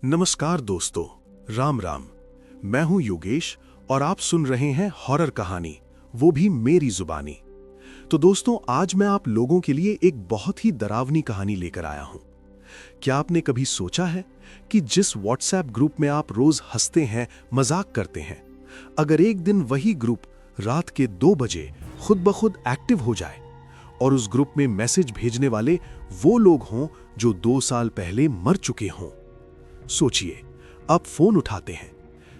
नमस्कार दोस्तों, राम राम। मैं हूं योगेश और आप सुन रहे हैं हॉरर कहानी, वो भी मेरी जुबानी। तो दोस्तों, आज मैं आप लोगों के लिए एक बहुत ही डरावनी कहानी लेकर आया हूं। क्या आपने कभी सोचा है कि जिस व्हाट्सएप ग्रुप में आप रोज हंसते हैं, मजाक करते हैं, अगर एक दिन वही ग्रुप रात के 2 बजे खुद ब खुद एक्टिव हो जाए और उस ग्रुप में मैसेज भेजने वाले वो लोग हों जो 2 साल पहले मर चुके हों। सोचिए, आप फोन उठाते हैं,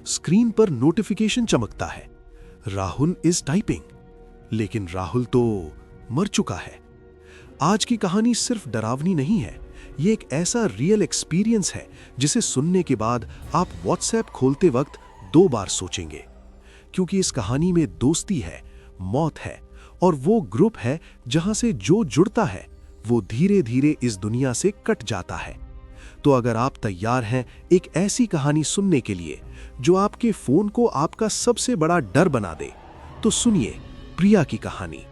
स्क्रीन पर नोटिफिकेशन चमकता है, राहुल इज टाइपिंग, लेकिन राहुल तो मर चुका है। आज की कहानी सिर्फ डरावनी नहीं है, ये एक ऐसा रियल एक्सपीरियंस है जिसे सुनने के बाद आप व्हाट्सएप खोलते वक्त 2 बार सोचेंगे, क्योंकि इस कहानी में दोस्ती है, मौत है और वो ग्रुप है जहां से जो जुड़ता है वो धीरे धीरे इस दुनिया से कट जाता है। तो अगर आप तैयार हैं एक ऐसी कहानी सुनने के लिए जो आपके फोन को आपका सबसे बड़ा डर बना दे, तो सुनिए प्रिया की कहानी।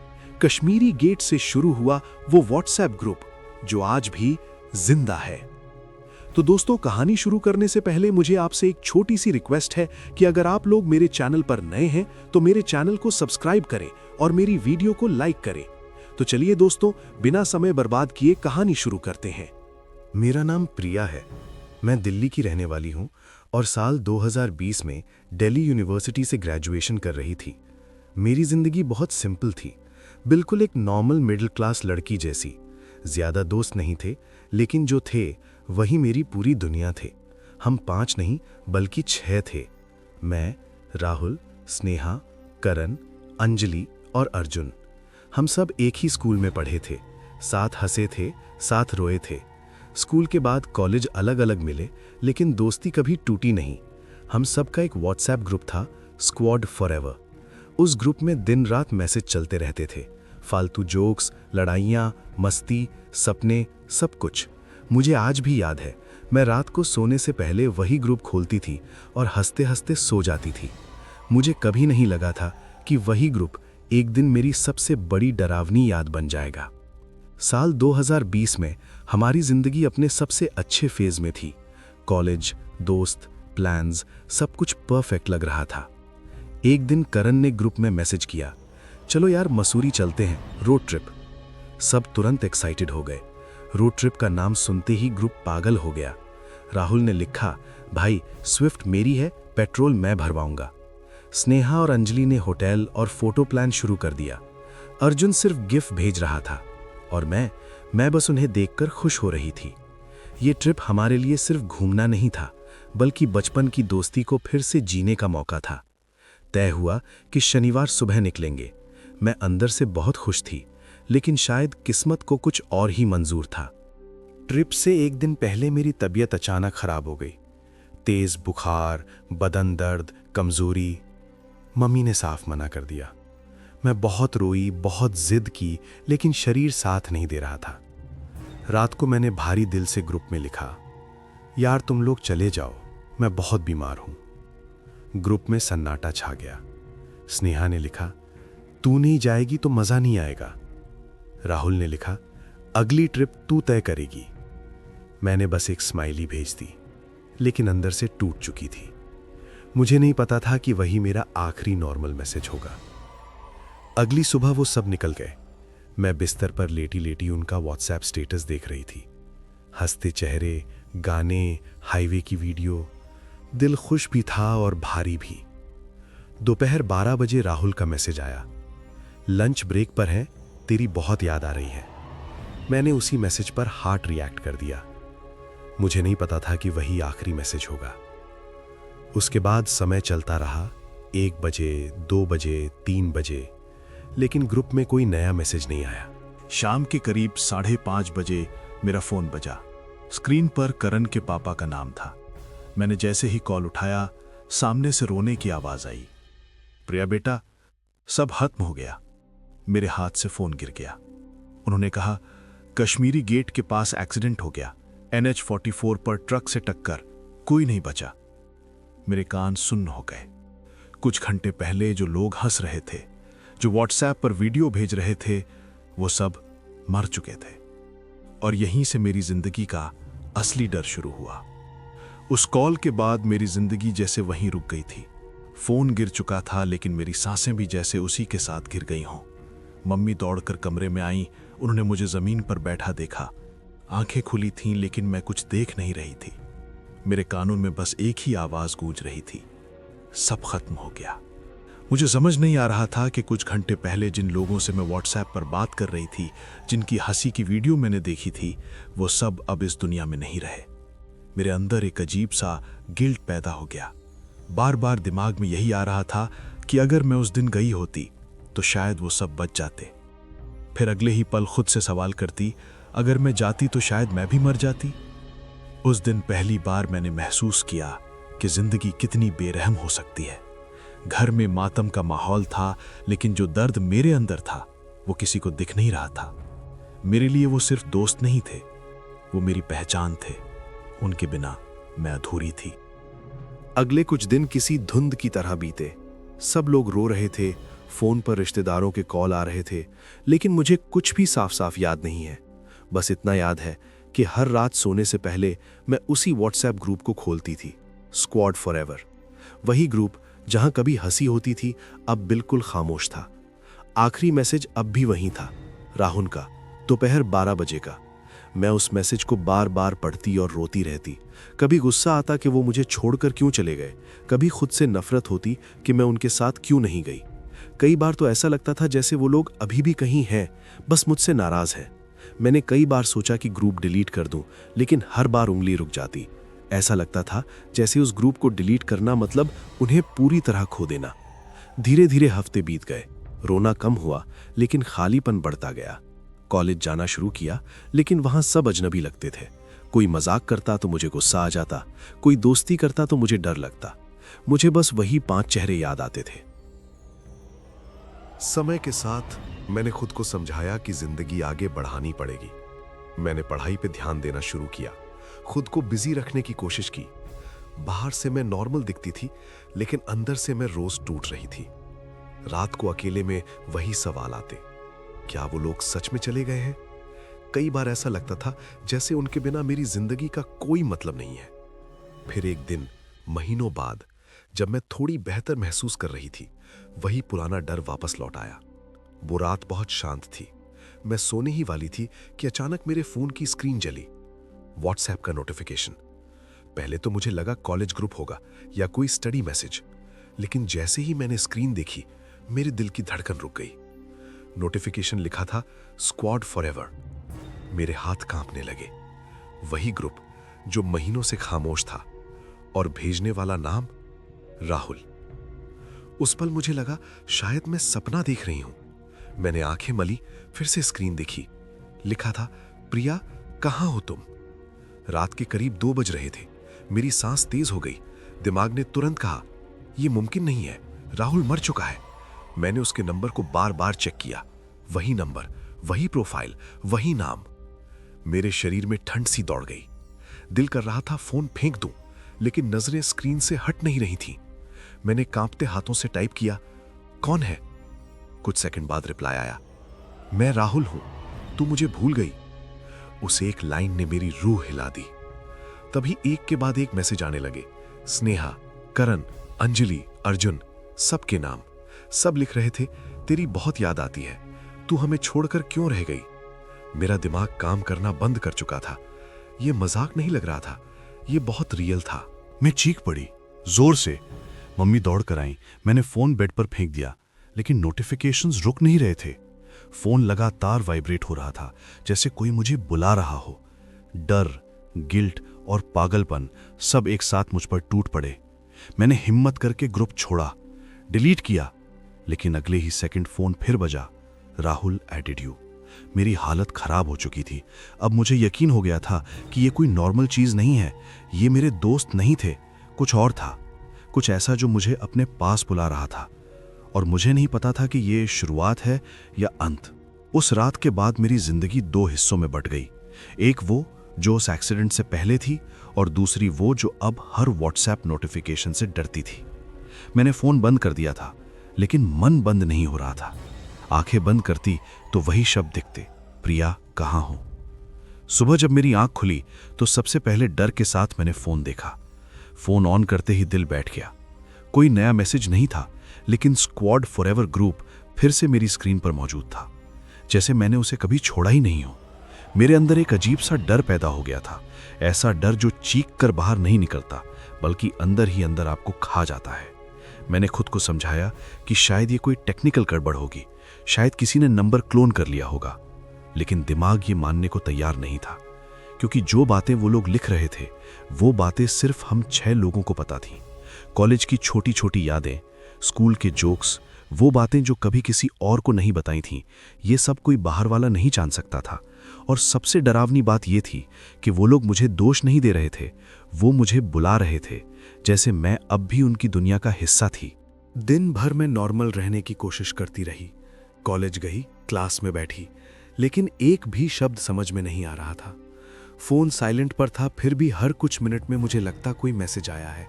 कश्मीरी गेट से शुरू हुआ वो व्हाट्सएप ग्रुप जो आज भी जिंदा है। तो दोस्तों, कहानी शुरू करने से पहले मुझे आपसे एक छोटी सी रिक्वेस्ट है कि अगर आप लोग मेरे चैनल पर नए हैं तो मेरे चैनल को सब्सक्राइब करें और मेरी वीडियो को लाइक करें। तो चलिए दोस्तों, बिना समय बर्बाद किए कहानी शुरू करते हैं। मेरा नाम प्रिया है। मैं दिल्ली की रहने वाली हूँ और साल 2020 में दिल्ली यूनिवर्सिटी से ग्रेजुएशन कर रही थी। मेरी जिंदगी बहुत सिंपल थी, बिल्कुल एक नॉर्मल मिडिल क्लास लड़की जैसी। ज़्यादा दोस्त नहीं थे, लेकिन जो थे वही मेरी पूरी दुनिया थे। हम 5 नहीं बल्कि 6 थे। मैं, राहुल, स्नेहा, करण, अंजलि और अर्जुन। हम सब एक ही स्कूल में पढ़े थे, साथ हंसे थे, साथ रोए थे। स्कूल के बाद कॉलेज अलग अलग मिले, लेकिन दोस्ती कभी टूटी नहीं। हम सब का एक व्हाट्सएप ग्रुप था, स्क्वाड फॉरएवर। उस ग्रुप में दिन रात मैसेज चलते रहते थे, फालतू जोक्स, लड़ाइयाँ, मस्ती, सपने, सब कुछ। मुझे आज भी याद है, मैं रात को सोने से पहले वही ग्रुप खोलती थी और हंसते हंसते सो जाती थी। मुझे कभी नहीं लगा था कि वही ग्रुप एक दिन मेरी सबसे बड़ी डरावनी याद बन जाएगा। साल 2020 में हमारी जिंदगी अपने सबसे अच्छे फेज में थी। कॉलेज, दोस्त, प्लान्स, सब कुछ परफेक्ट लग रहा था। एक दिन करण ने ग्रुप में मैसेज किया, चलो यार मसूरी चलते हैं, रोड ट्रिप। सब तुरंत एक्साइटेड हो गए। रोड ट्रिप का नाम सुनते ही ग्रुप पागल हो गया। राहुल ने लिखा, भाई स्विफ्ट मेरी है, पेट्रोल मैं भरवाऊंगा। स्नेहा और अंजलि ने होटल और फोटो प्लान शुरू कर दिया। अर्जुन सिर्फ गिफ्ट भेज रहा था और मैं बस उन्हें देखकर खुश हो रही थी। ये ट्रिप हमारे लिए सिर्फ घूमना नहीं था, बल्कि बचपन की दोस्ती को फिर से जीने का मौका था। तय हुआ कि शनिवार सुबह निकलेंगे। मैं अंदर से बहुत खुश थी, लेकिन शायद किस्मत को कुछ और ही मंजूर था। ट्रिप से एक दिन पहले मेरी तबीयत अचानक खराब हो गई। तेज बुखार, बदन दर्द, कमजोरी। मम्मी ने साफ मना कर दिया। मैं बहुत रोई, बहुत जिद की, लेकिन शरीर साथ नहीं दे रहा था। रात को मैंने भारी दिल से ग्रुप में लिखा, यार तुम लोग चले जाओ, मैं बहुत बीमार हूं। ग्रुप में सन्नाटा छा गया। स्नेहा ने लिखा, तू नहीं जाएगी तो मजा नहीं आएगा। राहुल ने लिखा, अगली ट्रिप तू तय करेगी। मैंने बस एक स्माइली भेज दी, लेकिन अंदर से टूट चुकी थी। मुझे नहीं पता था कि वही मेरा आखिरी नॉर्मल मैसेज होगा। अगली सुबह वो सब निकल गए। मैं बिस्तर पर लेटी लेटी उनका व्हाट्सएप स्टेटस देख रही थी। हंसते चेहरे, गाने, हाईवे की वीडियो। दिल खुश भी था और भारी भी। दोपहर 12 बजे राहुल का मैसेज आया, लंच ब्रेक पर है, तेरी बहुत याद आ रही है। मैंने उसी मैसेज पर हार्ट रिएक्ट कर दिया। मुझे नहीं पता था कि वही आखिरी मैसेज होगा। उसके बाद समय चलता रहा, 1 बजे, 2 बजे, 3 बजे, लेकिन ग्रुप में कोई नया मैसेज नहीं आया। शाम के करीब 5:30 बजे मेरा फोन बजा। स्क्रीन पर करण के पापा का नाम था। मैंने जैसे ही कॉल उठाया, सामने से रोने की आवाज आई, प्रिया बेटा, सब खत्म हो गया। मेरे हाथ से फोन गिर गया। उन्होंने कहा, कश्मीरी गेट के पास एक्सीडेंट हो गया, NH44 पर ट्रक से टक्कर, कोई नहीं बचा। मेरे कान सुन्न हो गए। कुछ घंटे पहले जो लोग हंस रहे थे, जो व्हाट्सएप पर वीडियो भेज रहे थे, वो सब मर चुके थे। और यहीं से मेरी जिंदगी का असली डर शुरू हुआ। उस कॉल के बाद मेरी जिंदगी जैसे वहीं रुक गई थी। फोन गिर चुका था, लेकिन मेरी सांसें भी जैसे उसी के साथ गिर गई हों। मम्मी दौड़कर कमरे में आई। उन्होंने मुझे जमीन पर बैठा देखा। आंखें खुली थीं, लेकिन मैं कुछ देख नहीं रही थी। मेरे कानों में बस एक ही आवाज गूंज रही थी, सब खत्म हो गया। मुझे समझ नहीं आ रहा था कि कुछ घंटे पहले जिन लोगों से मैं व्हाट्सएप पर बात कर रही थी, जिनकी हंसी की वीडियो मैंने देखी थी, वो सब अब इस दुनिया में नहीं रहे। मेरे अंदर एक अजीब सा गिल्ट पैदा हो गया। बार बार दिमाग में यही आ रहा था कि अगर मैं उस दिन गई होती तो शायद वो सब बच जाते। फिर अगले ही पल खुद से सवाल करती, अगर मैं जाती तो शायद मैं भी मर जाती। उस दिन पहली बार मैंने महसूस किया कि जिंदगी कितनी बेरहम हो सकती है। घर में मातम का माहौल था, लेकिन जो दर्द मेरे अंदर था वो किसी को दिख नहीं रहा था। मेरे लिए वो सिर्फ दोस्त नहीं थे, वो मेरी पहचान थे। उनके बिना मैं अधूरी थी। अगले कुछ दिन किसी धुंध की तरह बीते। सब लोग रो रहे थे, फोन पर रिश्तेदारों के कॉल आ रहे थे, लेकिन मुझे कुछ भी साफ साफ याद नहीं है। बस इतना याद है कि हर रात सोने से पहले मैं उसी व्हाट्सएप ग्रुप को खोलती थी, स्क्वाड फॉरएवर। वही ग्रुप जहां कभी हंसी होती थी, अब बिल्कुल खामोश था। आखिरी मैसेज अब भी वही था, राहुल का, दोपहर 12 बजे का। मैं उस मैसेज को बार बार पढ़ती और रोती रहती। कभी गुस्सा आता कि वो मुझे छोड़कर क्यों चले गए, कभी खुद से नफरत होती कि मैं उनके साथ क्यों नहीं गई। कई बार तो ऐसा लगता था जैसे वो लोग अभी भी कहीं हैं, बस मुझसे नाराज हैं। मैंने कई बार सोचा कि ग्रुप डिलीट कर दूं, लेकिन हर बार उंगली रुक जाती। ऐसा लगता था जैसे उस ग्रुप को डिलीट करना मतलब उन्हें पूरी तरह खो देना। धीरे धीरे हफ्ते बीत गए। रोना कम हुआ, लेकिन खालीपन बढ़ता गया। कॉलेज जाना शुरू किया, लेकिन वहां सब अजनबी लगते थे। कोई मजाक करता तो मुझे गुस्सा आ जाता, कोई दोस्ती करता तो मुझे डर लगता। मुझे बस वही 5 चेहरे याद आते थे। समय के साथ मैंने खुद को समझाया कि जिंदगी आगे बढ़ानी पड़ेगी। मैंने पढ़ाई पे ध्यान देना शुरू किया, खुद को बिजी रखने की कोशिश की। बाहर से मैं नॉर्मल दिखती थी, लेकिन अंदर से मैं रोज टूट रही थी। रात को अकेले में वही सवाल आते, क्या वो लोग सच में चले गए हैं? कई बार ऐसा लगता था जैसे उनके बिना मेरी जिंदगी का कोई मतलब नहीं है। फिर एक दिन, महीनों बाद, जब मैं थोड़ी बेहतर महसूस कर रही थी, वही पुराना डर वापस लौट आया। वो रात बहुत शांत थी। मैं सोने ही वाली थी कि अचानक मेरे फोन की स्क्रीन जली। व्हाट्सएप का नोटिफिकेशन। पहले तो मुझे लगा कॉलेज ग्रुप होगा या कोई स्टडी मैसेज, लेकिन जैसे ही मैंने स्क्रीन देखी, मेरे दिल की धड़कन रुक गई। नोटिफिकेशन लिखा था, स्क्वाड फॉरएवर। मेरे हाथ कांपने लगे। वही ग्रुप जो महीनों से खामोश था, और भेजने वाला नाम राहुल। उस पल मुझे लगा शायद मैं सपना देख रही हूं। मैंने आंखें मली, फिर से स्क्रीन देखी। लिखा था, प्रिया कहां हो तुम? रात के करीब 2 बज रहे थे। मेरी सांस तेज हो गई। दिमाग ने तुरंत कहा, यह मुमकिन नहीं है, राहुल मर चुका है। मैंने उसके नंबर को बार बार चेक किया। वही नंबर, वही प्रोफाइल, वही नाम। मेरे शरीर में ठंड सी दौड़ गई। दिल कर रहा था फोन फेंक दूं, लेकिन नजरें स्क्रीन से हट नहीं रही थीं। मैंने कांपते हाथों से टाइप किया, कौन है? कुछ सेकंड बाद रिप्लाई आया, मैं राहुल हूं, तू मुझे भूल गई। उस एक लाइन ने मेरी रूह हिला दी। तभी एक के बाद एक मैसेज आने लगे। स्नेहा, करण, अंजलि, अर्जुन, सबके नाम। सब लिख रहे थे, तेरी बहुत याद आती है, तू हमें छोड़कर क्यों रह गई? मेरा दिमाग काम करना बंद कर चुका था। यह मजाक नहीं लग रहा था, यह बहुत रियल था। मैं चीख पड़ी, जोर से। मम्मी दौड़ कर आई। मैंने फोन बेड पर फेंक दिया, लेकिन नोटिफिकेशंस रुक नहीं रहे थे। फोन लगातार वाइब्रेट हो रहा था, जैसे कोई मुझे बुला रहा हो। डर, गिल्ट और पागलपन सब एक साथ मुझ पर टूट पड़े। मैंने हिम्मत करके ग्रुप छोड़ा, डिलीट किया, लेकिन अगले ही सेकंड फोन फिर बजा, राहुल एडेड यू। मेरी हालत खराब हो चुकी थी। अब मुझे यकीन हो गया था कि ये कोई नॉर्मल चीज नहीं है। ये मेरे दोस्त नहीं थे, कुछ और था, कुछ ऐसा जो मुझे अपने पास बुला रहा था। और मुझे नहीं पता था कि ये शुरुआत है या अंत। उस रात के बाद मेरी जिंदगी 2 हिस्सों में बट गई। एक वो जो उस एक्सीडेंट से पहले थी, और दूसरी वो जो अब हर व्हाट्सएप नोटिफिकेशन से डरती थी। मैंने फोन बंद कर दिया था, लेकिन मन बंद नहीं हो रहा था। आंखें बंद करती तो वही शब्द दिखते, प्रिया कहां हो? सुबह जब मेरी आंख खुली तो सबसे पहले डर के साथ मैंने फोन देखा। फोन ऑन करते ही दिल बैठ गया। कोई नया मैसेज नहीं था, लेकिन स्क्वाड फॉरएवर ग्रुप फिर से मेरी स्क्रीन पर मौजूद था, जैसे मैंने उसे कभी छोड़ा ही नहीं हो। मेरे अंदर एक अजीब सा डर पैदा हो गया था, ऐसा डर जो चीख कर बाहर नहीं निकलता, बल्कि अंदर ही अंदर आपको खा जाता है। मैंने खुद को समझाया कि शायद ये कोई टेक्निकल गड़बड़ होगी, शायद किसी ने नंबर क्लोन कर लिया होगा, लेकिन दिमाग ये मानने को तैयार नहीं था, क्योंकि जो बातें वो लोग लिख रहे थे वो बातें सिर्फ हम 6 लोगों को पता थीं। कॉलेज की छोटी छोटी यादें, स्कूल के जोक्स, वो बातें जो कभी किसी और को नहीं बताई थीं, ये सब कोई बाहर वाला नहीं जान सकता था। और सबसे डरावनी बात ये थी कि वो लोग मुझे दोष नहीं दे रहे थे, वो मुझे बुला रहे थे, जैसे मैं अब भी उनकी दुनिया का हिस्सा थी। दिन भर मैं नॉर्मल रहने की कोशिश करती रही। कॉलेज गई, क्लास में बैठी, लेकिन एक भी शब्द समझ में नहीं आ रहा था। फोन साइलेंट पर था, फिर भी हर कुछ मिनट में मुझे लगता कोई मैसेज आया है।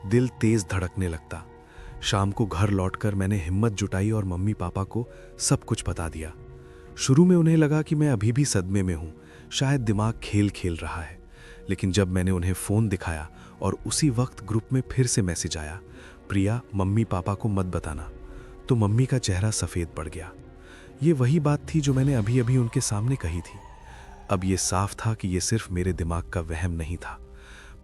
दिल तेज धड़कने लगता। शाम को घर लौटकर मैंने हिम्मत जुटाई और मम्मी पापा को सब कुछ बता दिया। शुरू में उन्हें लगा कि मैं अभी भी सदमे में हूँ, शायद दिमाग खेल खेल रहा है। लेकिन जब मैंने उन्हें फ़ोन दिखाया और उसी वक्त ग्रुप में फिर से मैसेज आया, प्रिया मम्मी पापा को मत बताना, तो मम्मी का चेहरा सफ़ेद पड़ गया। ये वही बात थी जो मैंने अभी अभी उनके सामने कही थी। अब ये साफ था कि ये सिर्फ मेरे दिमाग का वहम नहीं था।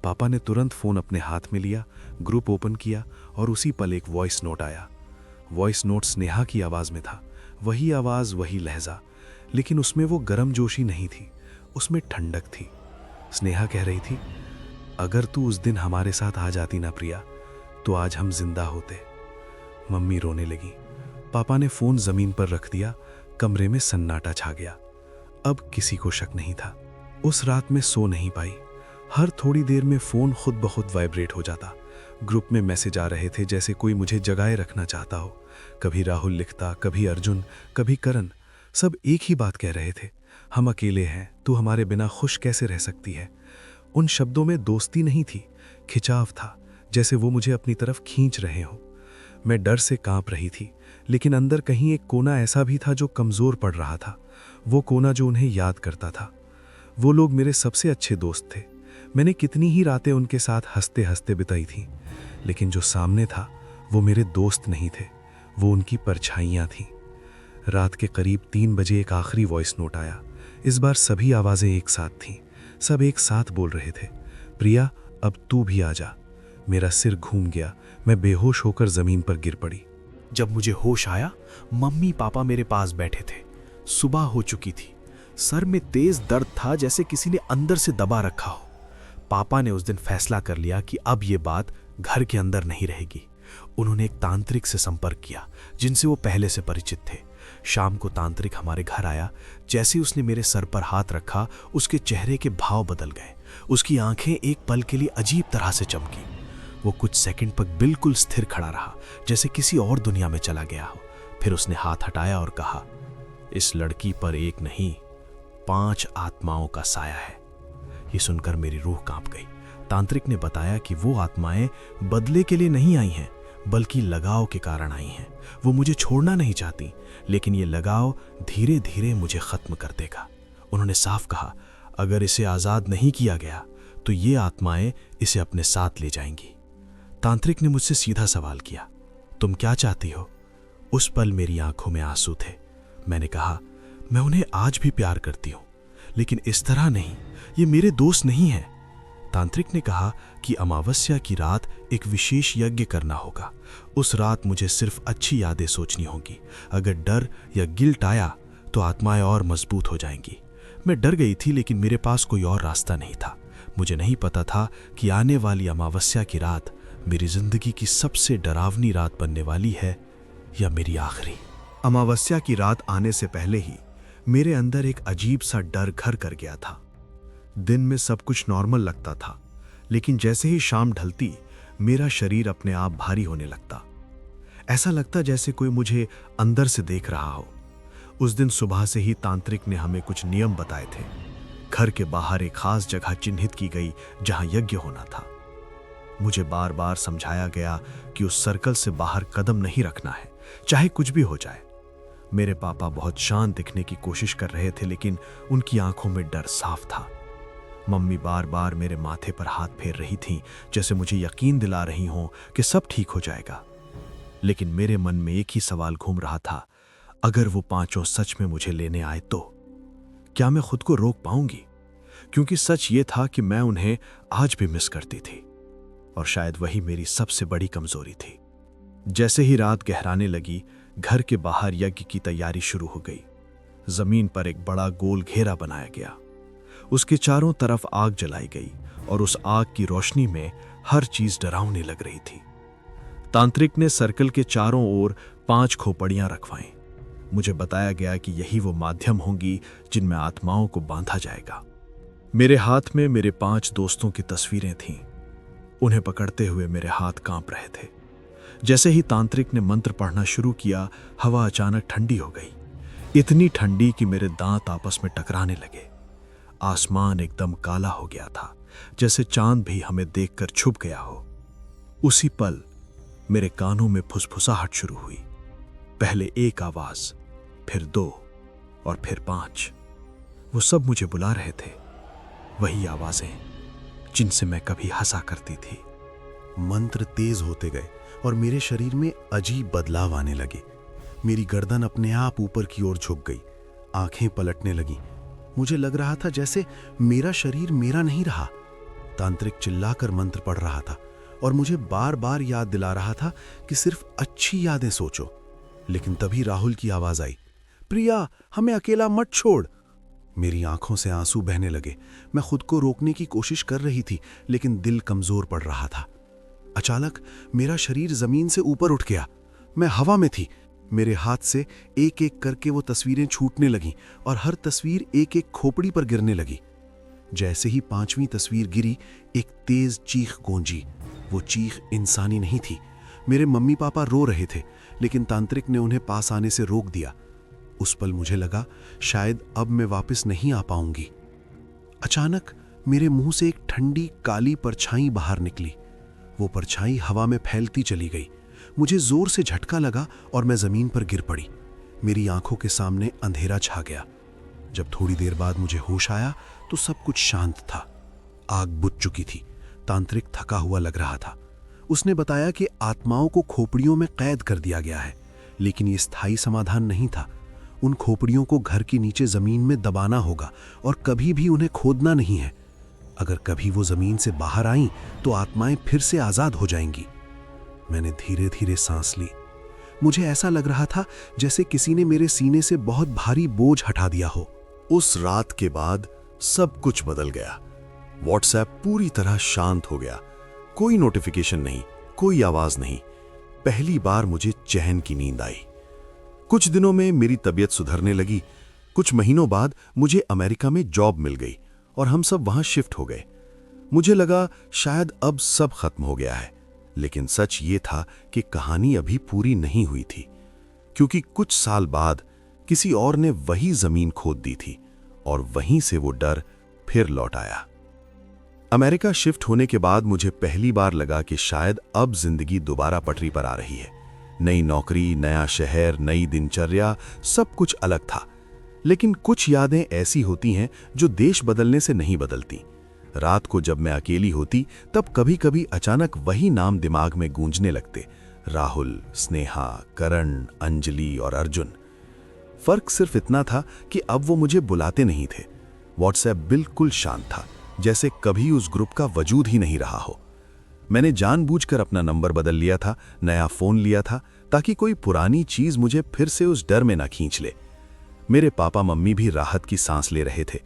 पापा ने तुरंत फ़ोन अपने हाथ में लिया, ग्रुप ओपन किया और उसी पल एक वॉइस नोट आया। वॉइस नोट स्नेहा की आवाज़ में था, वही आवाज़, वही लहजा, लेकिन उसमें वो गर्मजोशी नहीं थी, उसमें ठंडक थी। स्नेहा कह रही थी, अगर तू उस दिन हमारे साथ आ जाती ना प्रिया, तो आज हम जिंदा होते। मम्मी रोने लगी। पापा ने फ़ोन ज़मीन पर रख दिया। कमरे में सन्नाटा छा गया। अब किसी को शक नहीं था। उस रात में सो नहीं पाई। हर थोड़ी देर में फ़ोन खुद ब खुद वाइब्रेट हो जाता। ग्रुप में मैसेज आ रहे थे जैसे कोई मुझे जगाए रखना चाहता हो। कभी राहुल लिखता, कभी अर्जुन, कभी करण। सब एक ही बात कह रहे थे, हम अकेले हैं, तू हमारे बिना खुश कैसे रह सकती है। उन शब्दों में दोस्ती नहीं थी, खिंचाव था, जैसे वो मुझे अपनी तरफ खींच रहे हों। मैं डर से कांप रही थी, लेकिन अंदर कहीं एक कोना ऐसा भी था जो कमज़ोर पड़ रहा था। वो कोना जो उन्हें याद करता था। वो लोग मेरे सबसे अच्छे दोस्त थे। मैंने कितनी ही रातें उनके साथ हंसते हंसते बिताई थीं, लेकिन जो सामने था वो मेरे दोस्त नहीं थे, वो उनकी परछाइयाँ थीं। रात के करीब 3 बजे एक आखिरी वॉइस नोट आया। इस बार सभी आवाज़ें एक साथ थीं। सब एक साथ बोल रहे थे, प्रिया अब तू भी आ जा। मेरा सिर घूम गया। मैं बेहोश होकर ज़मीन पर गिर पड़ी। जब मुझे होश आया, मम्मी पापा मेरे पास बैठे थे। सुबह हो चुकी थी। सर में तेज दर्द था, जैसे किसी ने अंदर से दबा रखा हो। पापा ने उस दिन फैसला कर लिया कि अब ये बात घर के अंदर नहीं रहेगी। उन्होंने एक तांत्रिक से संपर्क किया, जिनसे वो पहले से परिचित थे। शाम को तांत्रिक हमारे घर आया। जैसे उसने मेरे सर पर हाथ रखा, उसके चेहरे के भाव बदल गए। उसकी आंखें एक पल के लिए अजीब तरह से चमकी। वो कुछ सेकंड तक बिल्कुल स्थिर खड़ा रहा, जैसे किसी और दुनिया में चला गया हो। फिर उसने हाथ हटाया और कहा, इस लड़की पर एक नहीं 5 आत्माओं का साया है। ये सुनकर मेरी रूह कांप गई। तांत्रिक ने बताया कि वो आत्माएं बदले के लिए नहीं आई हैं, बल्कि लगाव के कारण आई हैं। वो मुझे छोड़ना नहीं चाहती, लेकिन ये लगाव धीरे धीरे मुझे खत्म कर देगा। उन्होंने साफ कहा, अगर इसे आज़ाद नहीं किया गया तो ये आत्माएं इसे अपने साथ ले जाएंगी। तांत्रिक ने मुझसे सीधा सवाल किया, तुम क्या चाहती हो? उस पल मेरी आंखों में आंसू थे। मैंने कहा, मैं उन्हें आज भी प्यार करती हूँ, लेकिन इस तरह नहीं, ये मेरे दोस्त नहीं हैं। तांत्रिक ने कहा कि अमावस्या की रात एक विशेष यज्ञ करना होगा। उस रात मुझे सिर्फ अच्छी यादें सोचनी होंगी। अगर डर या गिल्ट आया तो आत्माएं और मजबूत हो जाएंगी। मैं डर गई थी, लेकिन मेरे पास कोई और रास्ता नहीं था। मुझे नहीं पता था कि आने वाली अमावस्या की रात मेरी जिंदगी की सबसे डरावनी रात बनने वाली है या मेरी आखिरी। अमावस्या की रात आने से पहले ही मेरे अंदर एक अजीब सा डर घर कर गया था। दिन में सब कुछ नॉर्मल लगता था, लेकिन जैसे ही शाम ढलती, मेरा शरीर अपने आप भारी होने लगता। ऐसा लगता जैसे कोई मुझे अंदर से देख रहा हो। उस दिन सुबह से ही तांत्रिक ने हमें कुछ नियम बताए थे। घर के बाहर एक खास जगह चिन्हित की गई जहां यज्ञ होना था। मुझे बार बार समझाया गया कि उस सर्कल से बाहर कदम नहीं रखना है, चाहे कुछ भी हो जाए। मेरे पापा बहुत शांत दिखने की कोशिश कर रहे थे, लेकिन उनकी आंखों में डर साफ था। मम्मी बार बार मेरे माथे पर हाथ फेर रही थीं, जैसे मुझे यकीन दिला रही हों कि सब ठीक हो जाएगा। लेकिन मेरे मन में एक ही सवाल घूम रहा था, अगर वो पांचों सच में मुझे लेने आए तो क्या मैं खुद को रोक पाऊंगी? क्योंकि सच ये था कि मैं उन्हें आज भी मिस करती थी, और शायद वही मेरी सबसे बड़ी कमजोरी थी। जैसे ही रात गहराने लगी, घर के बाहर यज्ञ की तैयारी शुरू हो गई। जमीन पर एक बड़ा गोल घेरा बनाया गया, उसके चारों तरफ आग जलाई गई और उस आग की रोशनी में हर चीज डरावनी लग रही थी। तांत्रिक ने सर्कल के चारों ओर 5 खोपड़ियां रखवाईं। मुझे बताया गया कि यही वो माध्यम होंगी जिनमें आत्माओं को बांधा जाएगा। मेरे हाथ में मेरे 5 दोस्तों की तस्वीरें थीं। उन्हें पकड़ते हुए मेरे हाथ कांप रहे थे। जैसे ही तांत्रिक ने मंत्र पढ़ना शुरू किया, हवा अचानक ठंडी हो गई, इतनी ठंडी कि मेरे दांत आपस में टकराने लगे। आसमान एकदम काला हो गया था, जैसे चांद भी हमें देखकर छुप गया हो। उसी पल मेरे कानों में फुसफुसाहट शुरू हुई। पहले 1 आवाज, फिर 2 और फिर 5। वो सब मुझे बुला रहे थे, वही आवाजें जिनसे मैं कभी हंसा करती थी। मंत्र तेज होते गए और मेरे शरीर में अजीब बदलाव आने लगे। मेरी गर्दन अपने आप ऊपर की ओर झुक गई, आंखें पलटने लगी। मुझे लग रहा था जैसे मेरा शरीर मेरा नहीं रहा। तांत्रिक चिल्लाकर मंत्र पढ़ रहा था और मुझे बार बार याद दिला रहा था कि सिर्फ अच्छी यादें सोचो। लेकिन तभी राहुल की आवाज आई, प्रिया, हमें अकेला मत छोड़। मेरी आंखों से आंसू बहने लगे। मैं खुद को रोकने की कोशिश कर रही थी, लेकिन दिल कमजोर पड़ रहा था। अचानक मेरा शरीर जमीन से ऊपर उठ गया। मैं हवा में थी। मेरे हाथ से एक एक करके वो तस्वीरें छूटने लगीं और हर तस्वीर एक एक खोपड़ी पर गिरने लगी। जैसे ही 5वीं तस्वीर गिरी, एक तेज चीख गूंजी। वो चीख इंसानी नहीं थी। मेरे मम्मी पापा रो रहे थे, लेकिन तांत्रिक ने उन्हें पास आने से रोक दिया। उस पल मुझे लगा शायद अब मैं वापस नहीं आ पाऊंगी। अचानक मेरे मुंह से एक ठंडी काली परछाई बाहर निकली। वो परछाई हवा में फैलती चली गई। मुझे जोर से झटका लगा और मैं जमीन पर गिर पड़ी। मेरी आंखों के सामने अंधेरा छा गया। जब थोड़ी देर बाद मुझे होश आया तो सब कुछ शांत था। आग बुझ चुकी थी। तांत्रिक थका हुआ लग रहा था। उसने बताया कि आत्माओं को खोपड़ियों में कैद कर दिया गया है, लेकिन ये स्थायी समाधान नहीं था। उन खोपड़ियों को घर के नीचे जमीन में दबाना होगा और कभी भी उन्हें खोदना नहीं है। अगर कभी वो जमीन से बाहर आईं तो आत्माएं फिर से आजाद हो जाएंगी। मैंने धीरे धीरे सांस ली। मुझे ऐसा लग रहा था जैसे किसी ने मेरे सीने से बहुत भारी बोझ हटा दिया हो। उस रात के बाद सब कुछ बदल गया। व्हाट्सएप पूरी तरह शांत हो गया। कोई नोटिफिकेशन नहीं, कोई आवाज नहीं। पहली बार मुझे चैन की नींद आई। कुछ दिनों में मेरी तबीयत सुधरने लगी। कुछ महीनों बाद मुझे अमेरिका में जॉब मिल गई और हम सब वहां शिफ्ट हो गए। मुझे लगा शायद अब सब खत्म हो गया है, लेकिन सच ये था कि कहानी अभी पूरी नहीं हुई थी, क्योंकि कुछ साल बाद किसी और ने वही जमीन खोद दी थी और वहीं से वो डर फिर लौट आया। अमेरिका शिफ्ट होने के बाद मुझे पहली बार लगा कि शायद अब जिंदगी दोबारा पटरी पर आ रही है। नई नौकरी, नया शहर, नई दिनचर्या, सब कुछ अलग था। लेकिन कुछ यादें ऐसी होती हैं जो देश बदलने से नहीं बदलती। रात को जब मैं अकेली होती तब कभी कभी अचानक वही नाम दिमाग में गूंजने लगते, राहुल, स्नेहा, करण, अंजलि और अर्जुन। फर्क सिर्फ इतना था कि अब वो मुझे बुलाते नहीं थे। व्हाट्सएप बिल्कुल शांत था, जैसे कभी उस ग्रुप का वजूद ही नहीं रहा हो। मैंने जानबूझकर अपना नंबर बदल लिया था, नया फोन लिया था, ताकि कोई पुरानी चीज मुझे फिर से उस डर में ना खींच ले। मेरे पापा मम्मी भी राहत की सांस ले रहे थे।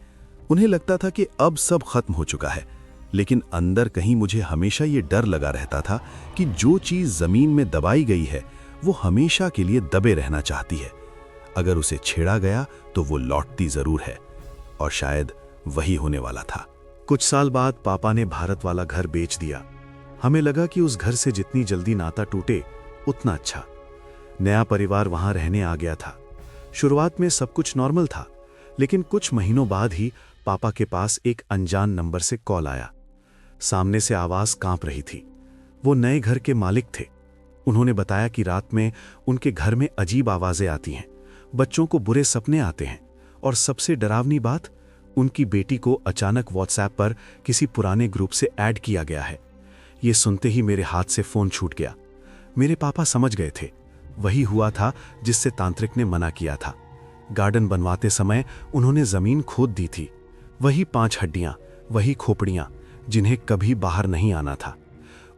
उन्हें लगता था कि अब सब खत्म हो चुका है, लेकिन अंदर कहीं मुझे हमेशा ये डर लगा रहता था कि जो चीज जमीन में दबाई गई है वो हमेशा के लिए दबे रहना चाहती है। अगर उसे छेड़ा गया तो वो लौटती जरूर है, और शायद वही होने वाला था। कुछ साल बाद पापा ने भारत वाला घर बेच दिया। हमें लगा कि उस घर से जितनी जल्दी नाता टूटे उतना अच्छा। नया परिवार वहां रहने आ गया था। शुरुआत में सब कुछ नॉर्मल था, लेकिन कुछ महीनों बाद ही पापा के पास एक अनजान नंबर से कॉल आया। सामने से आवाज कांप रही थी। वो नए घर के मालिक थे। उन्होंने बताया कि रात में उनके घर में अजीब आवाजें आती हैं, बच्चों को बुरे सपने आते हैं, और सबसे डरावनी बात, उनकी बेटी को अचानक व्हाट्सएप पर किसी पुराने ग्रुप से ऐड किया गया है। ये सुनते ही मेरे हाथ से फोन छूट गया। मेरे पापा समझ गए थे, वही हुआ था जिससे तांत्रिक ने मना किया था। गार्डन बनवाते समय उन्होंने जमीन खोद दी थी। वही 5 हड्डियां, वही खोपड़ियां, जिन्हें कभी बाहर नहीं आना था।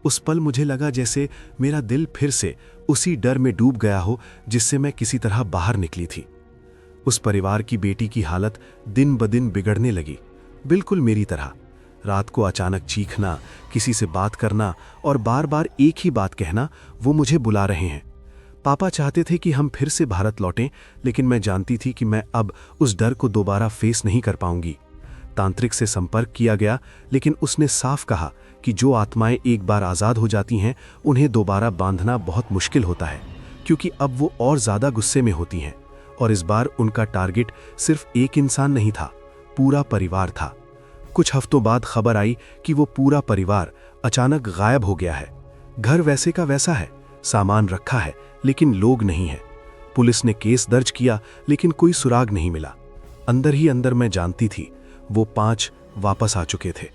उस पल मुझे लगा जैसे मेरा दिल फिर से उसी डर में डूब गया हो जिससे मैं किसी तरह बाहर निकली थी। उस परिवार की बेटी की हालत दिन ब दिन बिगड़ने लगी, बिल्कुल मेरी तरह। रात को अचानक चीखना, किसी से बात करना और बार बार एक ही बात कहना, वो मुझे बुला रहे हैं। पापा चाहते थे कि हम फिर से भारत लौटें, लेकिन मैं जानती थी कि मैं अब उस डर को दोबारा फेस नहीं कर पाऊंगी। तांत्रिक से संपर्क किया गया, लेकिन उसने साफ कहा कि जो आत्माएं एक बार आज़ाद हो जाती हैं, उन्हें दोबारा बांधना बहुत मुश्किल होता है, क्योंकि अब वो और ज़्यादा गुस्से में होती हैं। और इस बार उनका टारगेट सिर्फ एक इंसान नहीं था, पूरा परिवार था। कुछ हफ्तों बाद खबर आई कि वो पूरा परिवार अचानक गायब हो गया है। घर वैसे का वैसा है, सामान रखा है, लेकिन लोग नहीं है। पुलिस ने केस दर्ज किया, लेकिन कोई सुराग नहीं मिला। अंदर ही अंदर मैं जानती थी वो 5 वापस आ चुके थे।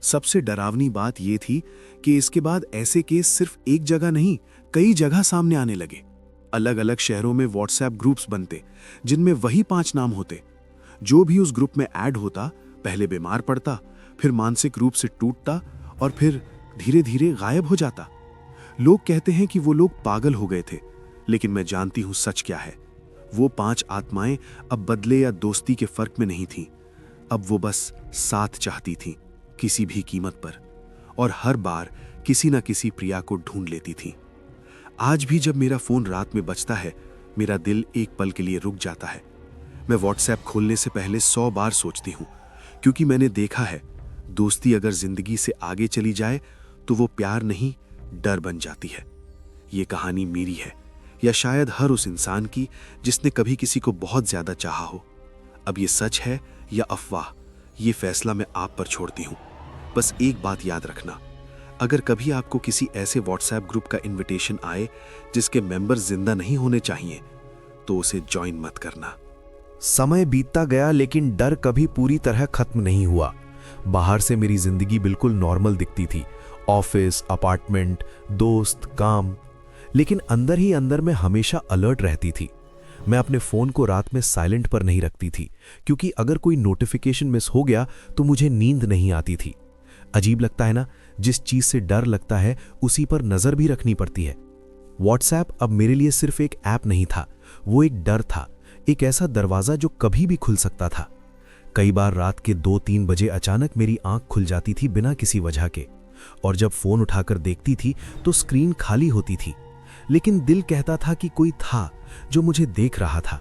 सबसे डरावनी बात यह थी कि इसके बाद ऐसे केस सिर्फ एक जगह नहीं, कई जगह सामने आने लगे। अलग अलग शहरों में व्हाट्सएप ग्रुप्स बनते, जिनमें वही 5 नाम होते। जो भी उस ग्रुप में ऐड होता, पहले बीमार पड़ता, फिर मानसिक रूप से टूटता और फिर धीरे धीरे गायब हो जाता। लोग कहते हैं कि वो लोग पागल हो गए थे, लेकिन मैं जानती हूं सच क्या है। वो 5 आत्माएं अब बदले या दोस्ती के फर्क में नहीं थीं। अब वो बस साथ चाहती थीं, किसी भी कीमत पर, और हर बार किसी न किसी प्रिया को ढूंढ लेती थीं। आज भी जब मेरा फोन रात में बजता है, मेरा दिल एक पल के लिए रुक जाता है। मैं व्हाट्सएप खोलने से पहले 100 बार सोचती हूँ, क्योंकि मैंने देखा है, दोस्ती अगर जिंदगी से आगे चली जाए तो वो प्यार नहीं, डर बन जाती है। ये कहानी मेरी है, या शायद हर उस इंसान की जिसने कभी किसी को बहुत ज्यादा चाहा हो। अब ये सच है या अफवाह, ये फैसला मैं आप पर छोड़ती हूँ। बस एक बात याद रखना, अगर कभी आपको किसी ऐसे व्हाट्सएप ग्रुप का इनविटेशन आए जिसके मेंबर जिंदा नहीं होने चाहिए, तो उसे ज्वाइन मत करना। समय बीतता गया, लेकिन डर कभी पूरी तरह खत्म नहीं हुआ। बाहर से मेरी जिंदगी बिल्कुल नॉर्मल दिखती थी, ऑफिस, अपार्टमेंट, दोस्त, काम। लेकिन अंदर ही अंदर मैं हमेशा अलर्ट रहती थी। मैं अपने फोन को रात में साइलेंट पर नहीं रखती थी, क्योंकि अगर कोई नोटिफिकेशन मिस हो गया तो मुझे नींद नहीं आती थी। अजीब लगता है ना, जिस चीज से डर लगता है उसी पर नजर भी रखनी पड़ती है। व्हाट्सएप अब मेरे लिए सिर्फ एक ऐप नहीं था, वो एक डर था, एक ऐसा दरवाजा जो कभी भी खुल सकता था। कई बार रात के 2-3 बजे अचानक मेरी आंख खुल जाती थी बिना किसी वजह के, और जब फोन उठाकर देखती थी तो स्क्रीन खाली होती थी, लेकिन दिल कहता था कि कोई था जो मुझे देख रहा था।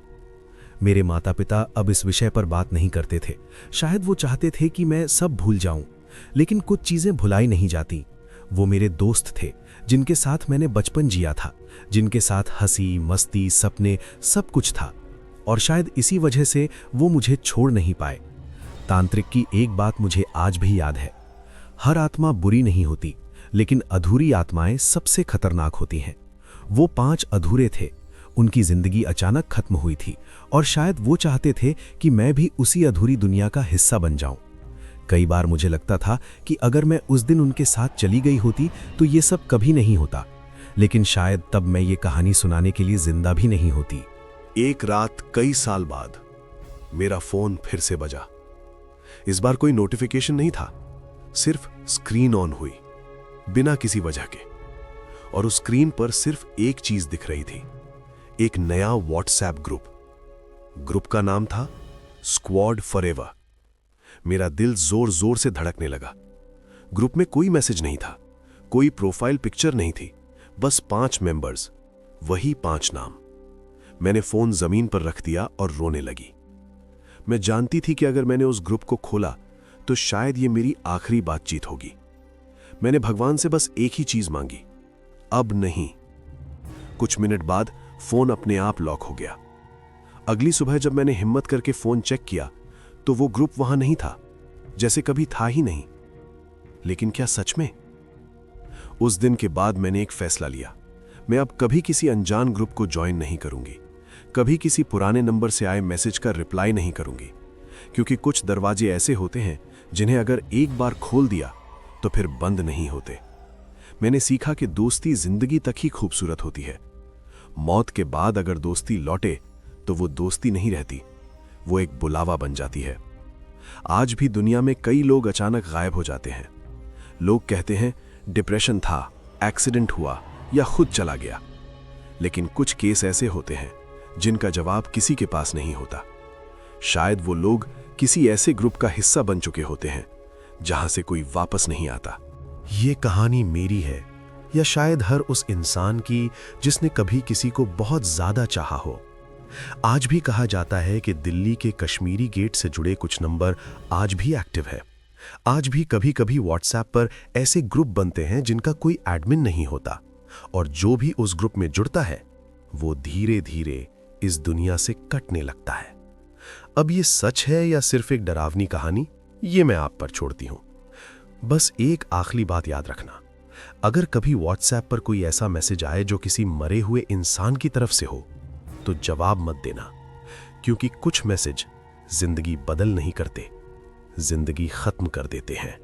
मेरे माता पिता अब इस विषय पर बात नहीं करते थे। शायद वो चाहते थे कि मैं सब भूल जाऊं, लेकिन कुछ चीजें भुलाई नहीं जाती। वो मेरे दोस्त थे, जिनके साथ मैंने बचपन जिया था, जिनके साथ हंसी, मस्ती, सपने, सब कुछ था, और शायद इसी वजह से वो मुझे छोड़ नहीं पाए। तांत्रिक की एक बात मुझे आज भी याद है, हर आत्मा बुरी नहीं होती, लेकिन अधूरी आत्माएं सबसे खतरनाक होती हैं। वो 5 अधूरे थे, उनकी जिंदगी अचानक खत्म हुई थी, और शायद वो चाहते थे कि मैं भी उसी अधूरी दुनिया का हिस्सा बन जाऊं। कई बार मुझे लगता था कि अगर मैं उस दिन उनके साथ चली गई होती तो ये सब कभी नहीं होता, लेकिन शायद तब मैं ये कहानी सुनाने के लिए जिंदा भी नहीं होती। एक रात कई साल बाद मेरा फोन फिर से बजा। इस बार कोई नोटिफिकेशन नहीं था, सिर्फ स्क्रीन ऑन हुई बिना किसी वजह के, और उस स्क्रीन पर सिर्फ एक चीज दिख रही थी, एक नया व्हाट्सएप ग्रुप का नाम था स्क्वाड फॉरएवर। मेरा दिल जोर जोर से धड़कने लगा। ग्रुप में कोई मैसेज नहीं था, कोई प्रोफाइल पिक्चर नहीं थी, बस 5 मेंबर्स, वही 5 नाम। मैंने फोन जमीन पर रख दिया और रोने लगी। मैं जानती थी कि अगर मैंने उस ग्रुप को खोला तो शायद ये मेरी आखिरी बातचीत होगी। मैंने भगवान से बस एक ही चीज मांगी, अब नहीं। कुछ मिनट बाद फोन अपने आप लॉक हो गया। अगली सुबह जब मैंने हिम्मत करके फोन चेक किया तो वो ग्रुप वहां नहीं था, जैसे कभी था ही नहीं। लेकिन क्या सच में? उस दिन के बाद मैंने एक फैसला लिया, मैं अब कभी किसी अनजान ग्रुप को ज्वाइन नहीं करूंगी, कभी किसी पुराने नंबर से आए मैसेज का रिप्लाई नहीं करूंगी। क्योंकि कुछ दरवाजे ऐसे होते हैं जिन्हें अगर एक बार खोल दिया तो फिर बंद नहीं होते। मैंने सीखा कि दोस्ती जिंदगी तक ही खूबसूरत होती है। मौत के बाद अगर दोस्ती लौटे तो वो दोस्ती नहीं रहती, वो एक बुलावा बन जाती है। आज भी दुनिया में कई लोग अचानक गायब हो जाते हैं। लोग कहते हैं डिप्रेशन था, एक्सीडेंट हुआ या खुद चला गया। लेकिन कुछ केस ऐसे होते हैं जिनका जवाब किसी के पास नहीं होता। शायद वो लोग किसी ऐसे ग्रुप का हिस्सा बन चुके होते हैं जहां से कोई वापस नहीं आता। ये कहानी मेरी है, या शायद हर उस इंसान की जिसने कभी किसी को बहुत ज्यादा चाहा हो। आज भी कहा जाता है कि दिल्ली के कश्मीरी गेट से जुड़े कुछ नंबर आज भी एक्टिव है। आज भी कभी कभी व्हाट्सएप पर ऐसे ग्रुप बनते हैं जिनका कोई एडमिन नहीं होता, और जो भी उस ग्रुप में जुड़ता है वो धीरे धीरे इस दुनिया से कटने लगता है। अब ये सच है या सिर्फ एक डरावनी कहानी, ये मैं आप पर छोड़ती हूं। बस एक आखिरी बात याद रखना, अगर कभी व्हाट्सएप पर कोई ऐसा मैसेज आए जो किसी मरे हुए इंसान की तरफ से हो तो जवाब मत देना, क्योंकि कुछ मैसेज जिंदगी बदल नहीं करते, जिंदगी खत्म कर देते हैं।